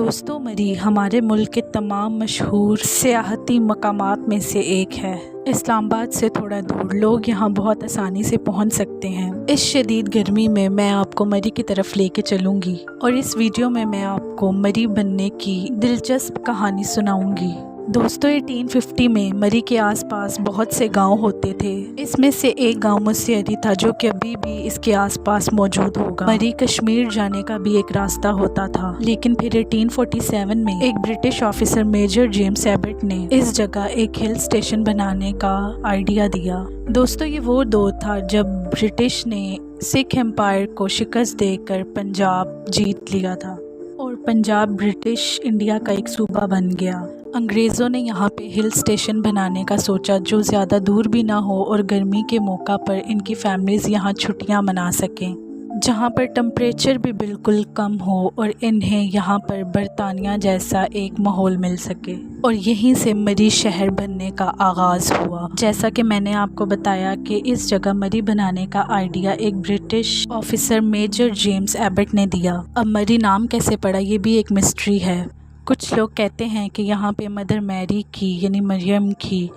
दोस्तों, मरी हमारे मुल्क के तमाम मशहूर सियाहती मकामात में से एक है। इस्लामाबाद से थोड़ा दूर लोग यहाँ बहुत आसानी से पहुँच सकते हैं। इस शदीद गर्मी में मैं आपको मरी की तरफ लेके चलूँगी और इस वीडियो में मैं आपको मरी बनने की दिलचस्प कहानी सुनाऊँगी। दोस्तों, 1850 में मरी के आसपास बहुत से गांव होते थे। इसमें से एक गांव मुस्सियारी था जो कि अभी भी इसके आसपास मौजूद होगा। मरी कश्मीर जाने का भी एक रास्ता होता था, लेकिन फिर 1847 में एक British officer major James Abbott ने इस जगह एक हिल स्टेशन बनाने का आइडिया दिया। दोस्तों, ये वो दौर था जब ब्रिटिश ने सिख एम्पायर को शिकस्त देकर पंजाब जीत लिया था और पंजाब ब्रिटिश इंडिया का एक सूबा बन गया। अंग्रेज़ों ने यहाँ पे हिल स्टेशन बनाने का सोचा जो ज़्यादा दूर भी ना हो और गर्मी के मौका पर इनकी फैमिलीज़ यहाँ छुट्टियाँ मना सकें, जहाँ पर टेम्परेचर भी बिल्कुल कम हो और इन्हें यहाँ पर बरतानिया जैसा एक माहौल मिल सके। और यहीं से मरी शहर बनने का आगाज़ हुआ। जैसा कि मैंने आपको बताया कि इस जगह मरी बनाने का आइडिया एक British officer major James Abbott ने दिया। अब मरी नाम कैसे पड़ा ये भी एक मिस्ट्री है। कुछ लोग कहते हैं कि यहाँ पे मदर मैरी की यानी मरियम की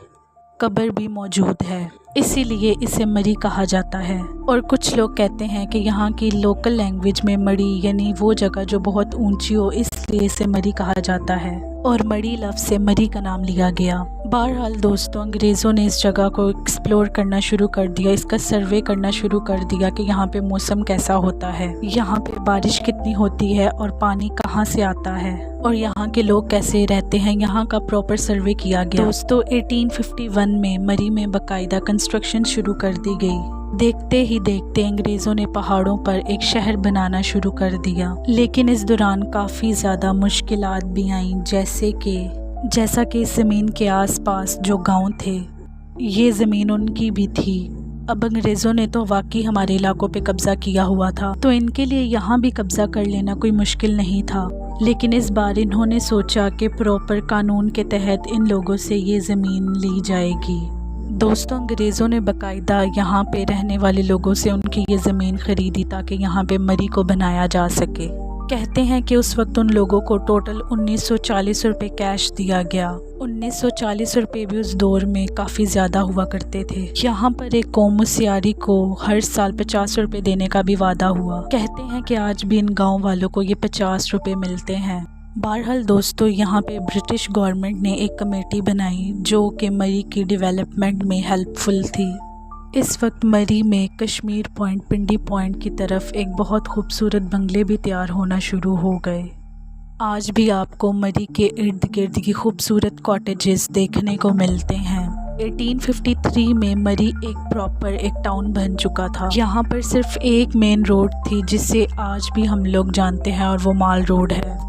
कब्र भी मौजूद है, इसीलिए इसे मरी कहा जाता है। और कुछ लोग कहते हैं कि यहाँ की लोकल लैंग्वेज में मरी यानी वो जगह जो बहुत ऊंची हो, इसलिए इसे मरी कहा जाता है और मरी लफ्ज़ से मरी का नाम लिया गया। बहरहाल दोस्तों, अंग्रेज़ों ने इस जगह को एक्सप्लोर करना शुरू कर दिया, इसका सर्वे करना शुरू कर दिया कि यहाँ पे मौसम कैसा होता है, यहाँ पे बारिश कितनी होती है और पानी कहाँ से आता है और यहाँ के लोग कैसे रहते हैं, यहाँ का प्रॉपर सर्वे किया गया। दोस्तों, 1851 में मरी में बाकायदा कंस्ट्रक्शन शुरू कर दी गई। देखते ही देखते अंग्रेज़ों ने पहाड़ों पर एक शहर बनाना शुरू कर दिया, लेकिन इस दौरान काफ़ी ज़्यादा मुश्किलात भी आईं, जैसा कि इस ज़मीन के आसपास जो गांव थे ये ज़मीन उनकी भी थी। अब अंग्रेज़ों ने तो वाकई हमारे इलाकों पे कब्ज़ा किया हुआ था, तो इनके लिए यहाँ भी कब्ज़ा कर लेना कोई मुश्किल नहीं था। लेकिन इस बार इन्होंने सोचा कि प्रॉपर कानून के तहत इन लोगों से ये ज़मीन ली जाएगी। दोस्तों, अंग्रेज़ों ने बाकायदा यहाँ पे रहने वाले लोगों से उनकी ये ज़मीन ख़रीदी ताकि यहाँ पे मरी को बनाया जा सके। कहते हैं कि उस वक्त उन लोगों को टोटल 1940 रुपये कैश दिया गया। 1940 रुपये भी उस दौर में काफ़ी ज़्यादा हुआ करते थे। यहाँ पर एक कौम मुस्सियारी को हर साल 50 रुपये देने का भी वादा हुआ। कहते हैं कि आज भी इन गाँव वालों को ये 50 रुपये मिलते हैं। बहरहाल दोस्तों, यहाँ पे ब्रिटिश गवर्नमेंट ने एक कमेटी बनाई जो कि मरी की डेवलपमेंट में हेल्पफुल थी। इस वक्त मरी में कश्मीर पॉइंट, पिंडी पॉइंट की तरफ एक बहुत खूबसूरत बंगले भी तैयार होना शुरू हो गए। आज भी आपको मरी के इर्द गिर्द की खूबसूरत कॉटेजेस देखने को मिलते हैं। 1853 में मरी एक टाउन बन चुका था। यहाँ पर सिर्फ एक मेन रोड थी जिसे आज भी हम लोग जानते हैं और वो माल रोड है।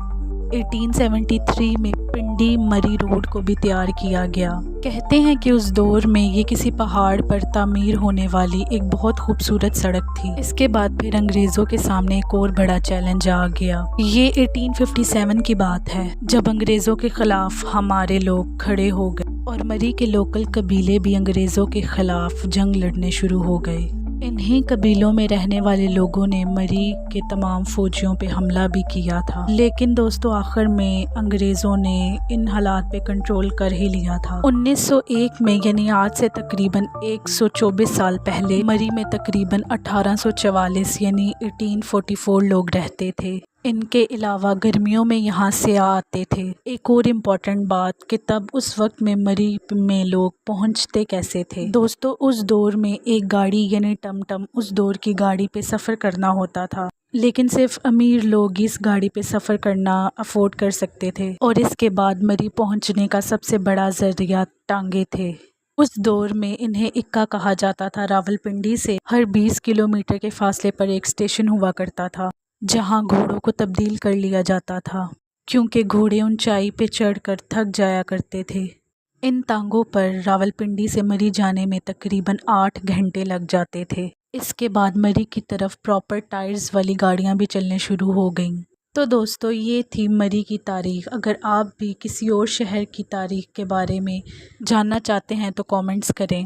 1873 में पिंडी मरी रोड को भी तैयार किया गया। कहते हैं कि उस दौर में ये किसी पहाड़ पर तामीर होने वाली एक बहुत खूबसूरत सड़क थी। इसके बाद फिर अंग्रेज़ों के सामने एक और बड़ा चैलेंज आ गया। ये 1857 की बात है जब अंग्रेज़ों के खिलाफ हमारे लोग खड़े हो गए और मरी के लोकल कबीले भी अंग्रेज़ों के खिलाफ जंग लड़ने शुरू हो गए। इन्हीं कबीलों में रहने वाले लोगों ने मरी के तमाम फौजियों पे हमला भी किया था, लेकिन दोस्तों आखिर में अंग्रेज़ों ने इन हालात पे कंट्रोल कर ही लिया था। 1901 में यानी आज से तकरीबन 124 साल पहले मरी में तकरीबन 1844 यानी 1844 लोग रहते थे। इनके अलावा गर्मियों में यहाँ से आते थे। एक और इम्पॉर्टेंट बात कि तब उस वक्त में मरी में लोग पहुँचते कैसे थे। दोस्तों, उस दौर में एक गाड़ी यानी टमटम उस दौर की गाड़ी पे सफ़र करना होता था, लेकिन सिर्फ अमीर लोग इस गाड़ी पे सफ़र करना अफोर्ड कर सकते थे और इसके बाद मरी पहुँचने का सबसे बड़ा ज़रिया टांगे थे। उस दौर में इन्हें इक्का कहा जाता था। रावलपिंडी से हर 20 किलोमीटर के फासले पर एक स्टेशन हुआ करता था जहां घोड़ों को तब्दील कर लिया जाता था, क्योंकि घोड़े ऊंचाई पे चढ़कर थक जाया करते थे। इन टांगों पर रावलपिंडी से मरी जाने में तकरीबन 8 घंटे लग जाते थे। इसके बाद मरी की तरफ प्रॉपर टायर्स वाली गाड़ियां भी चलने शुरू हो गईं। तो दोस्तों, ये थी मरी की तारीख़। अगर आप भी किसी और शहर की तारीख़ के बारे में जानना चाहते हैं तो कमेंट्स करें।